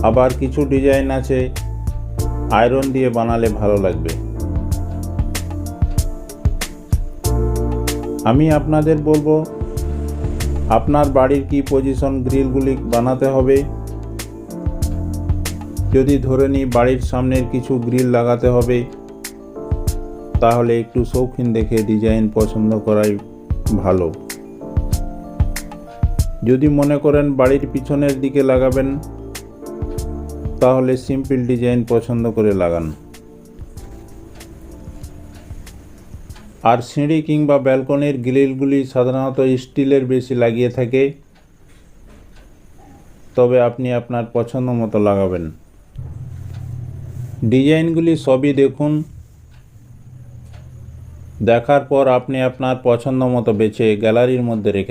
আবার কিছু ডিজাইন আছে আয়রন দিয়ে বানালে ভালো লাগবে। আমি আপনাদের বলবো আপনার বাড়ির কি পজিশন গ্রিলগুলি বানাতে হবে। যদি ধরে নিই বাড়ির সামনের কিছু গ্রিল লাগাতে হবে, তাহলে একটু শৌখিন দেখে ডিজাইন পছন্দ করাই ভালো। যদি মনে করেন বাড়ির পিছনের দিকে লাগাবেন, তাহলে সিম্পল ডিজাইন পছন্দ করে লাগান। আর সিঁড়ি কিংবা ব্যালকনির গ্রিলগুলি সাধারণত স্টিলের বেশি লাগিয়ে থাকে, তবে আপনি আপনার পছন্দ মতো লাগাবেন। ডিজাইনগুলি সবই দেখুন, দেখার পর আপনি আপনার পছন্দ মতো বেছে গ্যালারির মধ্যে রেখে